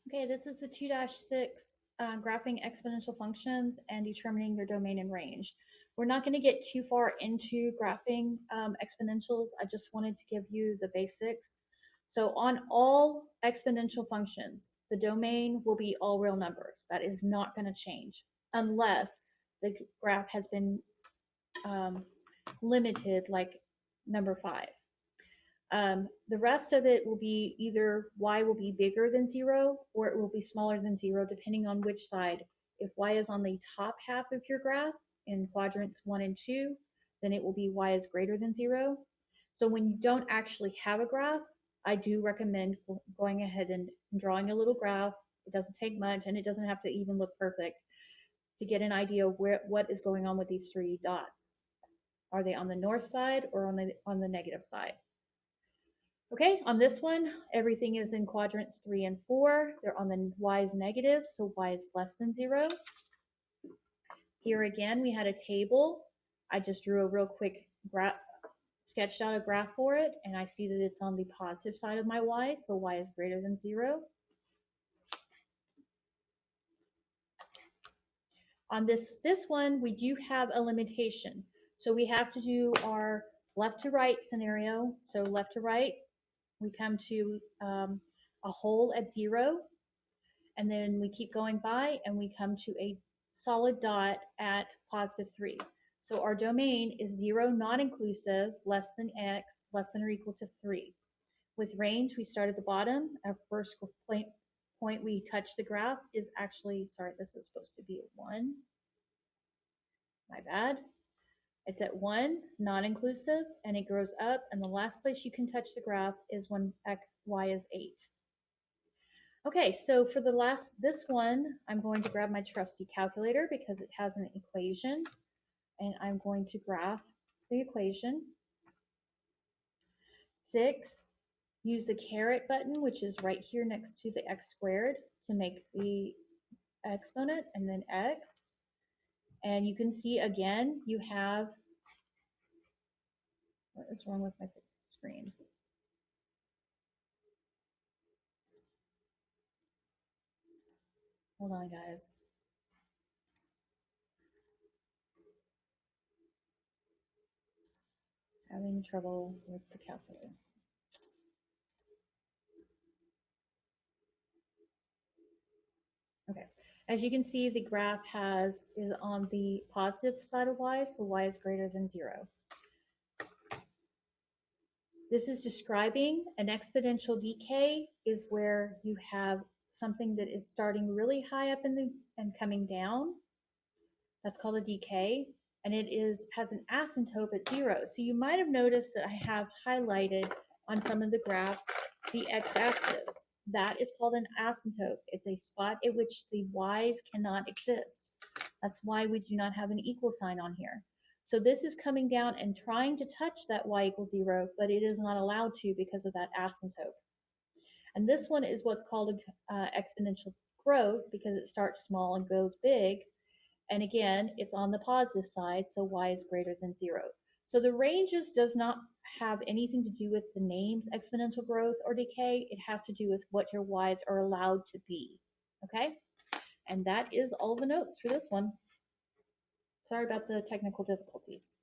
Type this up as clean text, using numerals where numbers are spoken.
Okay, this is the 2-6 graphing exponential functions and determining their domain and range. We're not going to get too far into graphing exponentials. I just wanted to give you the basics. So on all exponential functions, the domain will be all real numbers. That is not going to change unless the graph has been limited, like number 5. The rest of it will be either y will be bigger than 0 or it will be smaller than 0 depending on which side. If y is on the top half of your graph in quadrants 1 and 2, then it will be y is greater than 0. So when you don't actually have a graph, I do recommend going ahead and drawing a little graph. It doesn't take much and it doesn't have to even look perfect to get an idea of what is going on with these 3 dots. Are they on the north side or on the negative side? Okay, on this one, everything is in quadrants 3 and 4. They're on the y is negative, so y is less than 0. Here again, we had a table. I just drew a real quick graph, sketched out a graph for it, and I see that it's on the positive side of my y, so y is greater than 0. On this one, we do have a limitation. So we have to do our left to right scenario. So left to right, we come to a hole at 0, and then we keep going by and we come to a solid dot at positive 3. So our domain is 0 non-inclusive, less than x, less than or equal to 3. With range, we start at the bottom. Our first point we touch the graph is actually, sorry, this is supposed to be a 1. My bad. It's at 1, non-inclusive, and it grows up, and the last place you can touch the graph is when y is 8. Okay, so for this one, I'm going to grab my trusty calculator because it has an equation, and I'm going to graph the equation. 6, use the caret button, which is right here next to the x squared, to make the exponent, and then x. And you can see again, you have, what is wrong with my screen? Hold on, guys. Having trouble with the calculator. Okay, as you can see, the graph is on the positive side of y, so y is greater than 0. This is describing an exponential decay is where you have something that is starting really high up and coming down. That's called a decay, and it has an asymptote at 0. So you might have noticed that I have highlighted on some of the graphs the x-axis. That is called an asymptote. It's a spot at which the y's cannot exist. That's why we do not have an equal sign on here. So this is coming down and trying to touch that y equals 0, but it is not allowed to because of that asymptote. And this one is what's called exponential growth because it starts small and goes big. And again, it's on the positive side, so y is greater than 0. So the ranges does not have anything to do with the names exponential growth or decay. It has to do with what your y's are allowed to be. Okay? And that is all the notes for this one. Sorry about the technical difficulties.